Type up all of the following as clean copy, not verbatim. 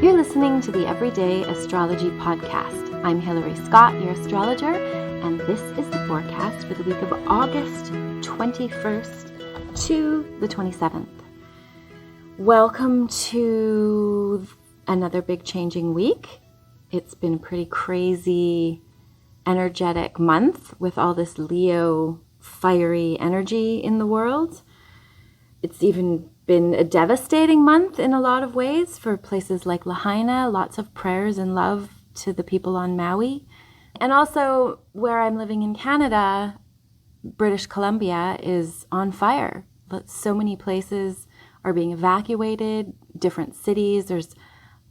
You're listening to the Everyday Astrology Podcast. I'm Hilary Scott, your astrologer, and this is the forecast for the week of August 21st to the 27th. Welcome to another big changing week. It's been a pretty crazy, energetic month with all this Leo fiery energy in the world. It's even been a devastating month in a lot of ways for places like Lahaina. Lots of prayers and love to the people on Maui. And also where I'm living in Canada, British Columbia is on fire. So many places are being evacuated, different cities. There's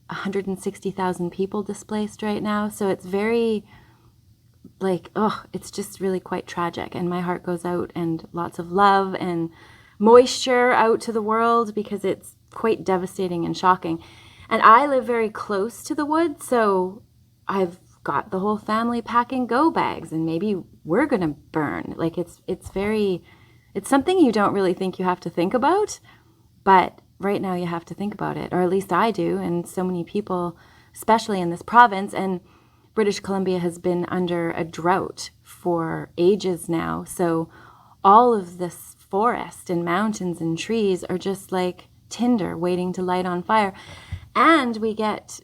160,000 people displaced right now. So it's very it's just really quite tragic. And my heart goes out and lots of love and moisture out to the world because it's quite devastating and shocking. And I live very close to the woods, so I've got the whole family packing go bags, and maybe we're going to burn. It's something you don't really think you have to think about, but right now you have to think about it, or at least I do, and so many people, especially in this province. And British Columbia has been under a drought for ages now, so all of this forest and mountains and trees are just like tinder waiting to light on fire. And we get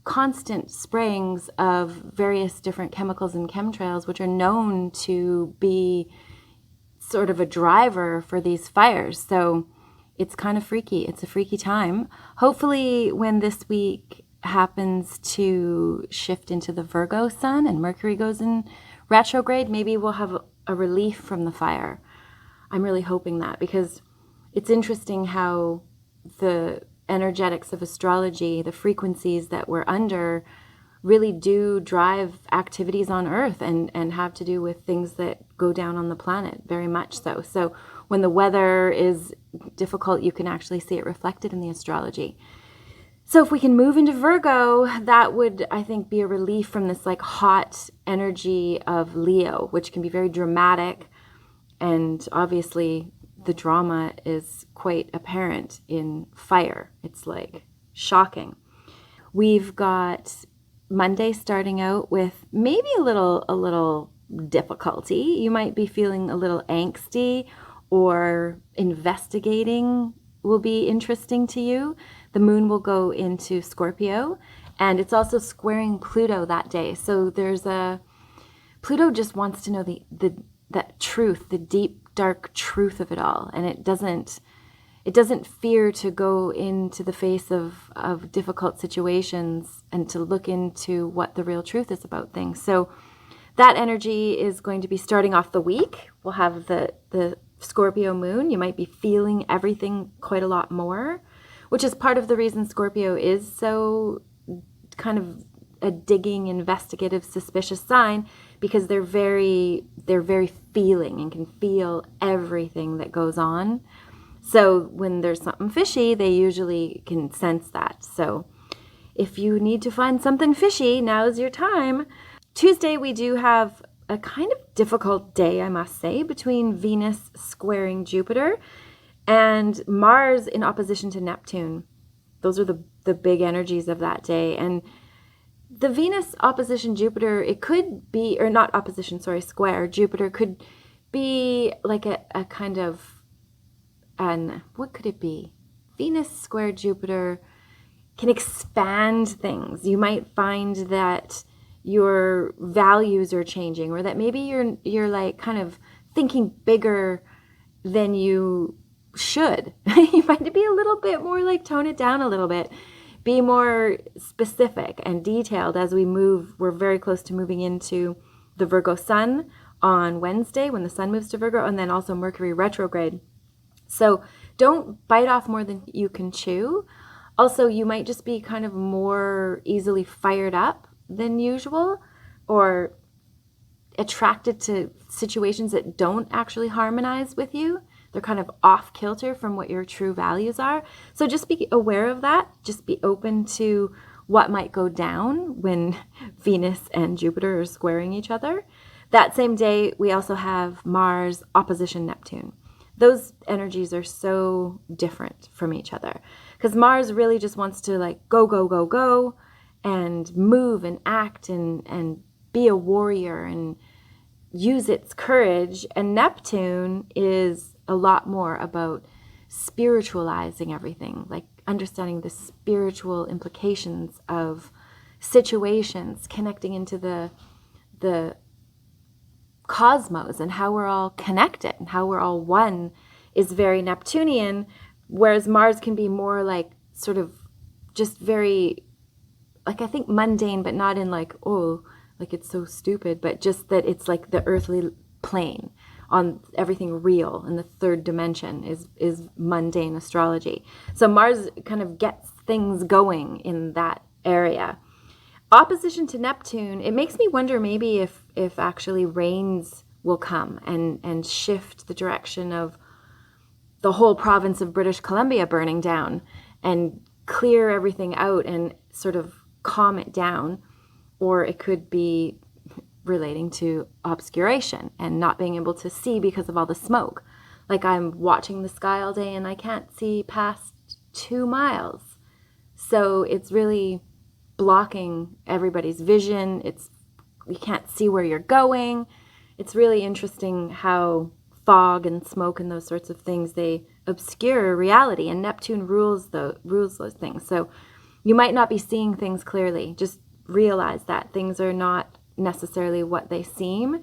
constant sprayings of various different chemicals and chemtrails, which are known to be sort of a driver for these fires. So it's kind of freaky. It's a freaky time. Hopefully when this week happens to shift into the Virgo sun and Mercury goes in retrograde, maybe we'll have a relief from the fire. I'm really hoping that, because it's interesting how the energetics of astrology, the frequencies that we're under, really do drive activities on Earth and have to do with things that go down on the planet, very much so. So when the weather is difficult, you can actually see it reflected in the astrology. So if we can move into Virgo, that would, I think, be a relief from this hot energy of Leo, which can be very dramatic. And obviously, the drama is quite apparent in fire. It's shocking. We've got Monday starting out with maybe a little difficulty. You might be feeling a little angsty, or investigating will be interesting to you. The moon will go into Scorpio, and it's also squaring Pluto that day. So Pluto just wants to know that truth, the deep, dark truth of it all. And it doesn't fear to go into the face of difficult situations and to look into what the real truth is about things. So that energy is going to be starting off the week. We'll have the Scorpio moon. You might be feeling everything quite a lot more, which is part of the reason Scorpio is so kind of a digging, investigative, suspicious sign, because they're very feeling and can feel everything that goes on. So when there's something fishy, they usually can sense that. So if you need to find something fishy, now's your time. Tuesday, we do have a kind of difficult day, I must say, between Venus squaring Jupiter and Mars in opposition to Neptune. Those are the big energies of that day. And the Venus opposition Jupiter, it could be, or not opposition, sorry, square Jupiter could be like a kind of what could it be? Venus square Jupiter can expand things. You might find that your values are changing, or that maybe you're kind of thinking bigger than you should. You might be a little bit more tone it down a little bit. Be more specific and detailed as we move. We're very close to moving into the Virgo sun on Wednesday when the sun moves to Virgo, and then also Mercury retrograde. So don't bite off more than you can chew. Also, you might just be kind of more easily fired up than usual, or attracted to situations that don't actually harmonize with you. They're kind of off kilter from what your true values are. So just be aware of that. Just be open to what might go down when Venus and Jupiter are squaring each other. That same day, we also have Mars opposition Neptune. Those energies are so different from each other because Mars really just wants to like go, go, go, go, and move and act and be a warrior and use its courage. And Neptune is a lot more about spiritualizing everything, like understanding the spiritual implications of situations, connecting into the cosmos and how we're all connected and how we're all one is very Neptunian, whereas Mars can be more like sort of just very, like, I think mundane, but not in like, oh, like it's so stupid, but just that it's like the earthly plane on everything real, and the third dimension is mundane astrology. So Mars kind of gets things going in that area. Opposition to Neptune, it makes me wonder maybe if actually rains will come and shift the direction of the whole province of British Columbia burning down and clear everything out and sort of calm it down. Or it could be relating to obscuration and not being able to see because of all the smoke. Like I'm watching the sky all day and I can't see past 2 miles. So it's really blocking everybody's vision. You can't see where you're going. It's really interesting how fog and smoke and those sorts of things, they obscure reality, and Neptune rules those things. So you might not be seeing things clearly. Just realize that things are not necessarily what they seem.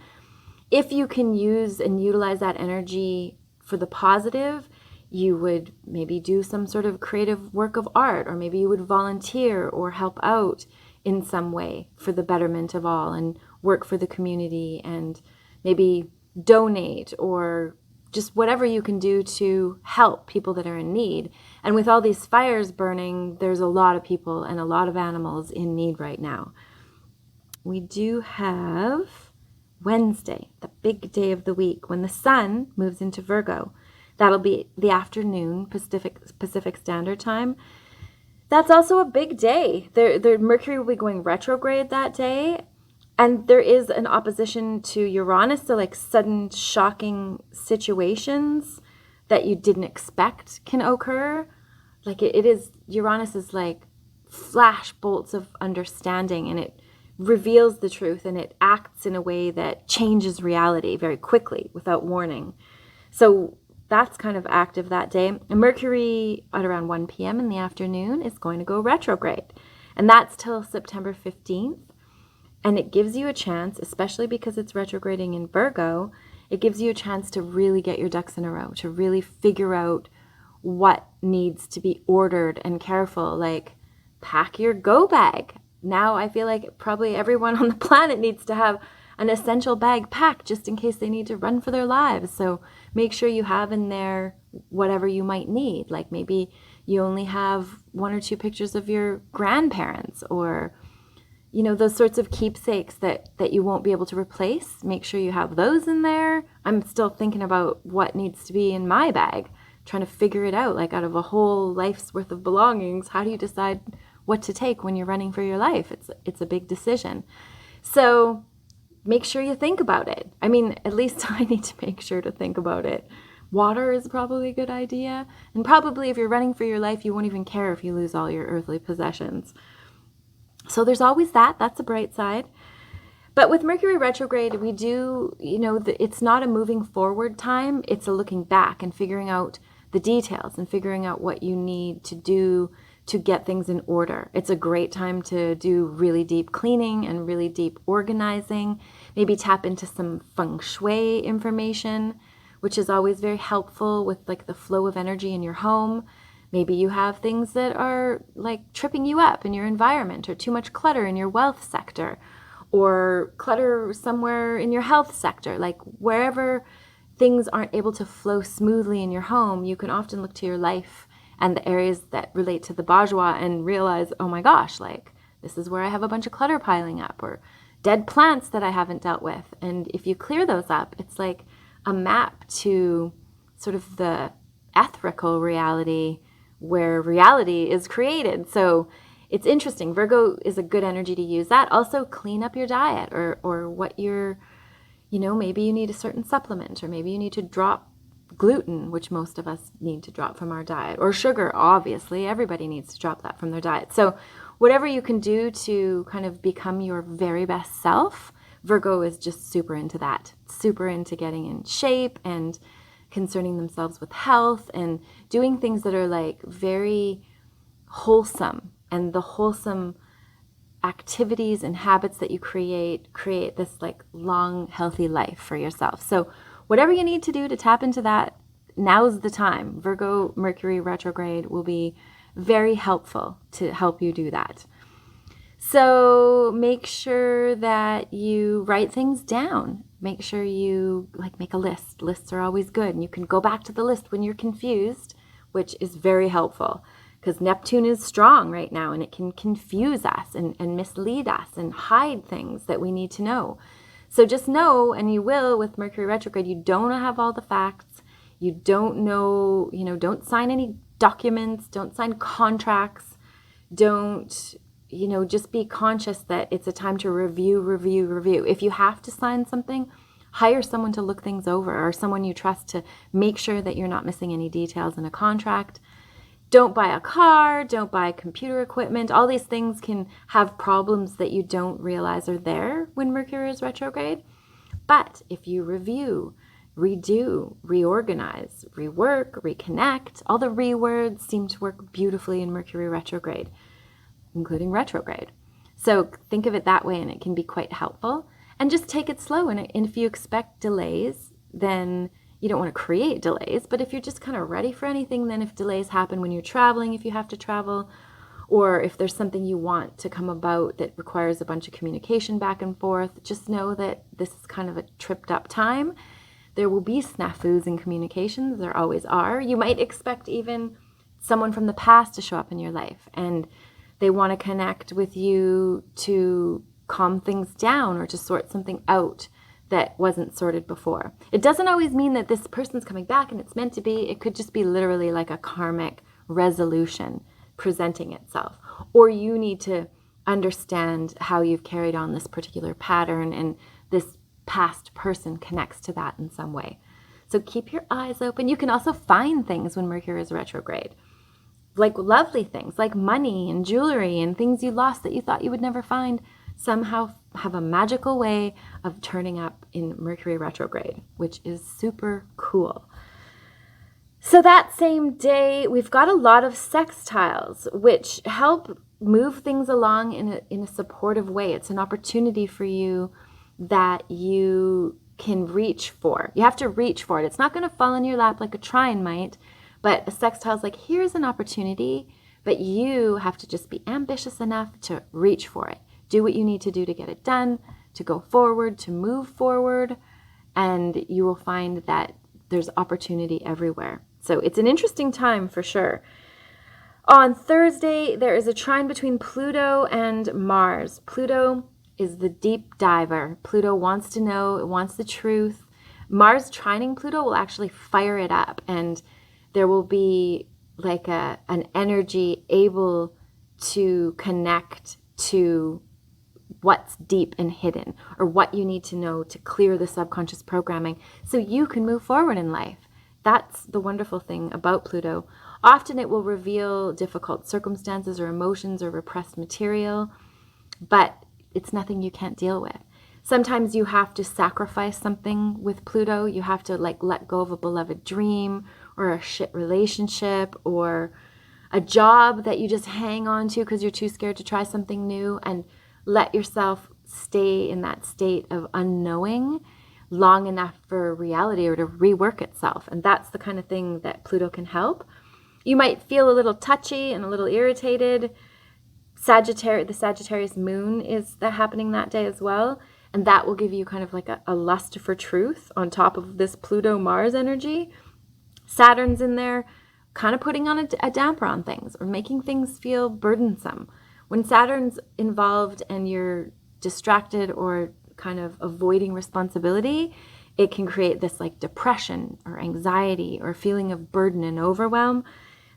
If you can use and utilize that energy for the positive, you would maybe do some sort of creative work of art, or maybe you would volunteer or help out in some way for the betterment of all and work for the community, and maybe donate or just whatever you can do to help people that are in need. And with all these fires burning, there's a lot of people and a lot of animals in need right now. We do have Wednesday, the big day of the week, when the sun moves into Virgo. That'll be the afternoon, Pacific Standard Time. That's also a big day. The Mercury will be going retrograde that day. And there is an opposition to Uranus, so like sudden shocking situations that you didn't expect can occur. Like it is, Uranus is like flash bolts of understanding, and it reveals the truth, and it acts in a way that changes reality very quickly without warning. So that's kind of active that day. And Mercury at around 1 p.m. in the afternoon is going to go retrograde. And that's till September 15th. And it gives you a chance, especially because it's retrograding in Virgo, it gives you a chance to really get your ducks in a row, to really figure out what needs to be ordered and careful, like pack your go bag. Now I feel like probably everyone on the planet needs to have an essential bag packed just in case they need to run for their lives. So make sure you have in there whatever you might need. Like maybe you only have 1 or 2 pictures of your grandparents, or those sorts of keepsakes that you won't be able to replace. Make sure you have those in there. I'm still thinking about what needs to be in my bag, trying to figure it out, like out of a whole life's worth of belongings. How do you decide what to take when you're running for your life? It's a big decision. So make sure you think about it. I mean, at least I need to make sure to think about it. Water is probably a good idea. And probably if you're running for your life, you won't even care if you lose all your earthly possessions. So there's always that. That's a bright side. But with Mercury retrograde, we do, it's not a moving forward time. It's a looking back and figuring out the details and figuring out what you need to do to get things in order. It's a great time to do really deep cleaning and really deep organizing. Maybe tap into some feng shui information, which is always very helpful with like the flow of energy in your home. Maybe you have things that are like tripping you up in your environment, or too much clutter in your wealth sector, or clutter somewhere in your health sector. Like wherever things aren't able to flow smoothly in your home, you can often look to your life and the areas that relate to the bourgeois and realize, oh my gosh, like this is where I have a bunch of clutter piling up, or dead plants that I haven't dealt with. And if you clear those up, it's like a map to sort of the etherical reality where reality is created. So it's interesting. Virgo is a good energy to use that. Also clean up your diet, or what you're, maybe you need a certain supplement, or maybe you need to drop gluten, which most of us need to drop from our diet, or sugar, obviously, everybody needs to drop that from their diet. So whatever you can do to kind of become your very best self, Virgo is just super into that, super into getting in shape and concerning themselves with health and doing things that are like very wholesome. And the wholesome activities and habits that you create this like long, healthy life for yourself. So whatever you need to do to tap into that, now's the time. Virgo Mercury retrograde will be very helpful to help you do that. So make sure that you write things down. Make sure you like make a list. Lists are always good. And you can go back to the list when you're confused, which is very helpful because Neptune is strong right now and it can confuse us and mislead us and hide things that we need to know. So just know, and you will with Mercury retrograde, you don't have all the facts. You don't know, don't sign any documents, don't sign contracts, don't, just be conscious that it's a time to review. If you have to sign something, hire someone to look things over or someone you trust to make sure that you're not missing any details in a contract. Don't buy a car, don't buy computer equipment. All these things can have problems that you don't realize are there when Mercury is retrograde. But if you review, redo, reorganize, rework, reconnect, all the words seem to work beautifully in Mercury retrograde, including retrograde. So think of it that way and it can be quite helpful. And just take it slow. And if you expect delays, then you don't want to create delays. But if you're just kind of ready for anything, then if delays happen when you're traveling, if you have to travel, or if there's something you want to come about that requires a bunch of communication back and forth, just know that this is kind of a tripped up time. There will be snafus in communications. There always are. You might expect even someone from the past to show up in your life and they want to connect with you to calm things down or to sort something out that wasn't sorted before. It doesn't always mean that this person's coming back and it's meant to be. It could just be literally like a karmic resolution presenting itself. Or you need to understand how you've carried on this particular pattern and this past person connects to that in some way. So keep your eyes open. You can also find things when Mercury is retrograde, like lovely things like money and jewelry and things you lost that you thought you would never find somehow have a magical way of turning up in Mercury retrograde, which is super cool. So that same day, we've got a lot of sextiles, which help move things along in a supportive way. It's an opportunity for you that you can reach for. You have to reach for it. It's not going to fall in your lap like a trine might, but a sextile is like, here's an opportunity, but you have to just be ambitious enough to reach for it. Do what you need to do to get it done, to go forward, to move forward, and you will find that there's opportunity everywhere. So it's an interesting time for sure. On Thursday, there is a trine between Pluto and Mars. Pluto is the deep diver. Pluto wants to know, it wants the truth. Mars trining Pluto will actually fire it up, and there will be like an energy able to connect to what's deep and hidden, or what you need to know to clear the subconscious programming so you can move forward in life. That's the wonderful thing about Pluto. Often it will reveal difficult circumstances or emotions or repressed material, but it's nothing you can't deal with. Sometimes you have to sacrifice something with Pluto. You have to like let go of a beloved dream or a shit relationship or a job that you just hang on to because you're too scared to try something new, and let yourself stay in that state of unknowing long enough for reality or to rework itself. And that's the kind of thing that Pluto can help. You might feel a little touchy and a little irritated. The Sagittarius moon is happening that day as well. And that will give you kind of like a lust for truth on top of this Pluto-Mars energy. Saturn's in there kind of putting on a damper on things or making things feel burdensome. When Saturn's involved and you're distracted or kind of avoiding responsibility, it can create this like depression or anxiety or feeling of burden and overwhelm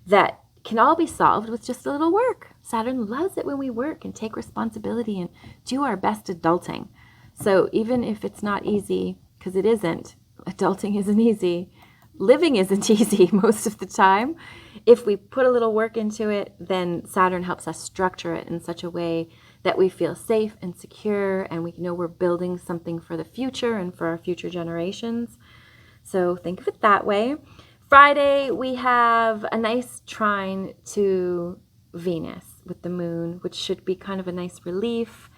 that can all be solved with just a little work. Saturn loves it when we work and take responsibility and do our best adulting. So even if it's not easy, because it isn't, adulting isn't easy, living isn't easy most of the time. If we put a little work into it, then Saturn helps us structure it in such a way that we feel safe and secure, and we know we're building something for the future and for our future generations. So think of it that way. Friday, we have a nice trine to Venus with the moon, which should be kind of a nice relief.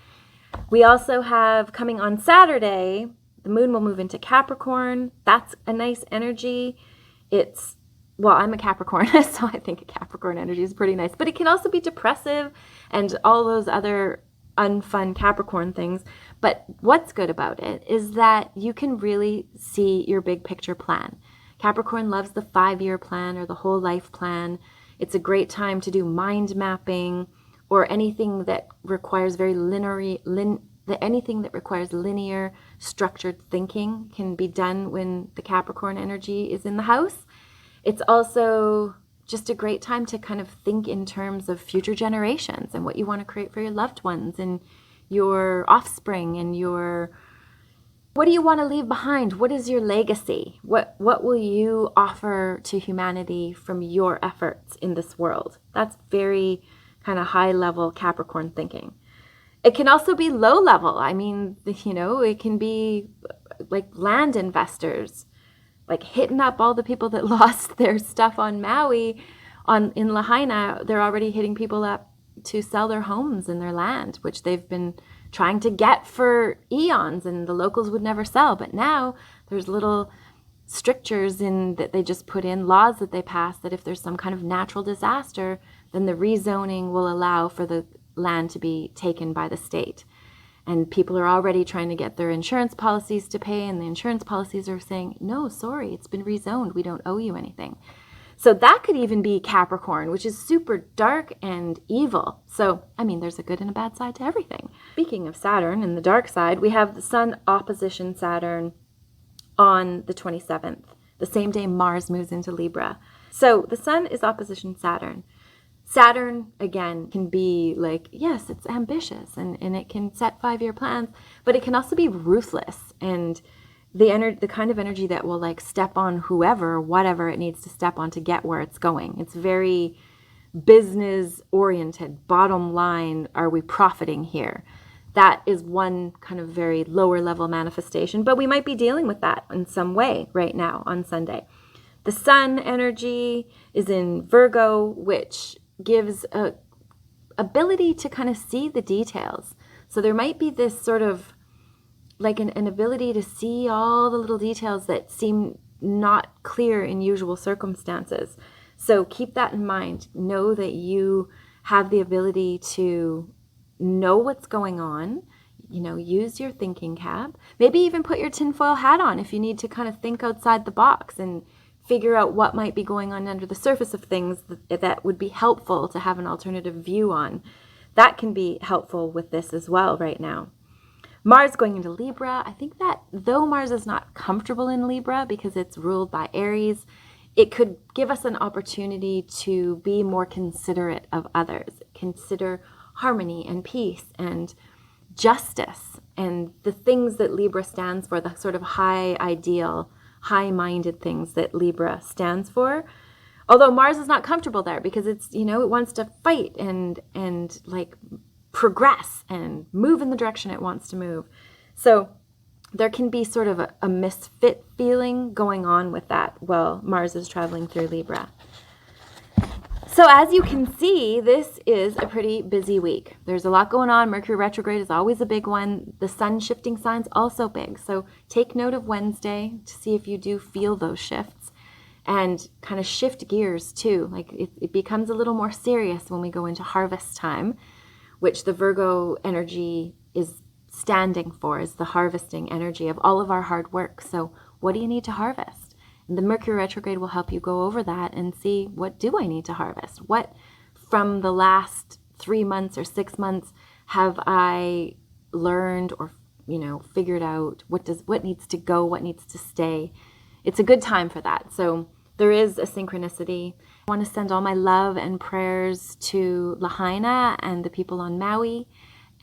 We also have, coming on Saturday, the moon will move into Capricorn. That's a nice energy. Well, I'm a Capricorn, so I think a Capricorn energy is pretty nice. But it can also be depressive and all those other unfun Capricorn things. But what's good about it is that you can really see your big picture plan. Capricorn loves the 5-year plan or the whole life plan. It's a great time to do mind mapping or anything that requires anything that requires linear, structured thinking can be done when the Capricorn energy is in the house. It's also just a great time to kind of think in terms of future generations and what you want to create for your loved ones and your offspring and what do you want to leave behind? What is your legacy? What will you offer to humanity from your efforts in this world? That's very kind of high level Capricorn thinking. It can also be low level. I mean, it can be like land investors, like hitting up all the people that lost their stuff on Maui, in Lahaina. They're already hitting people up to sell their homes and their land, which they've been trying to get for eons, and the locals would never sell. But now there's little strictures that they just put in, laws that they pass, that if there's some kind of natural disaster, then the rezoning will allow for the land to be taken by the state. And people are already trying to get their insurance policies to pay, and the insurance policies are saying, no, sorry, it's been rezoned. We don't owe you anything. So that could even be Capricorn, which is super dark and evil. So, I mean, there's a good and a bad side to everything. Speaking of Saturn and the dark side, we have the Sun opposition Saturn on the 27th, the same day Mars moves into Libra. So the Sun is opposition Saturn. Saturn, again, can be like, yes, it's ambitious and it can set 5-year plans, but it can also be ruthless and the kind of energy that will like step on whatever it needs to step on to get where it's going. It's very business oriented. Bottom line, are we profiting here? That is one kind of very lower level manifestation, but we might be dealing with that in some way right now on Sunday. The Sun energy is in Virgo, which gives a ability to kind of see the details. So there might be this sort of like an ability to see all the little details that seem not clear in usual circumstances. So keep that in mind. Know that you have the ability to know what's going on. Use your thinking cap. Maybe even put your tinfoil hat on if you need to kind of think outside the box and figure out what might be going on under the surface of things that would be helpful to have an alternative view on. That can be helpful with this as well right now. Mars going into Libra. I think that though Mars is not comfortable in Libra because it's ruled by Aries, it could give us an opportunity to be more considerate of others, consider harmony and peace and justice and the things that Libra stands for, the sort of high ideal, high-minded things that Libra stands for. Although Mars is not comfortable there because it's, it wants to fight and like progress and move in the direction it wants to move. So there can be sort of a misfit feeling going on with that while Mars is traveling through Libra. So as you can see, this is a pretty busy week. There's a lot going on. Mercury retrograde is always a big one. The sun shifting signs also big. So take note of Wednesday to see if you do feel those shifts and kind of shift gears too. Like it becomes a little more serious when we go into harvest time, which the Virgo energy is standing for, is the harvesting energy of all of our hard work. So what do you need to harvest? And the Mercury retrograde will help you go over that and see, what do I need to harvest? What from the last 3 months or 6 months have I learned or, figured out? What needs to go? What needs to stay? It's a good time for that. So there is a synchronicity. I want to send all my love and prayers to Lahaina and the people on Maui,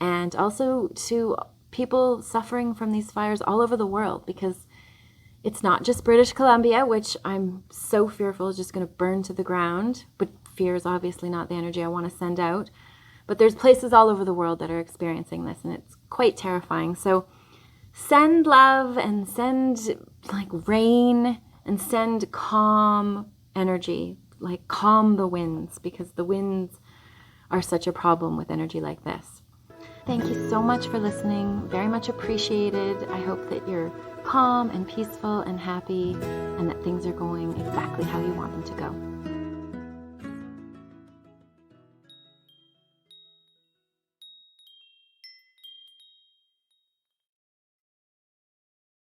and also to people suffering from these fires all over the world, because It's not just British Columbia, which I'm so fearful is just going to burn to the ground, but fear is obviously not the energy I want to send out. But there's places all over the world that are experiencing this, and it's quite terrifying. So send love and send like rain and send calm energy, like calm the winds, because the winds are such a problem with energy like this. Thank you so much for listening. Very much appreciated. I hope that you're calm and peaceful and happy, and that things are going exactly how you want them to go.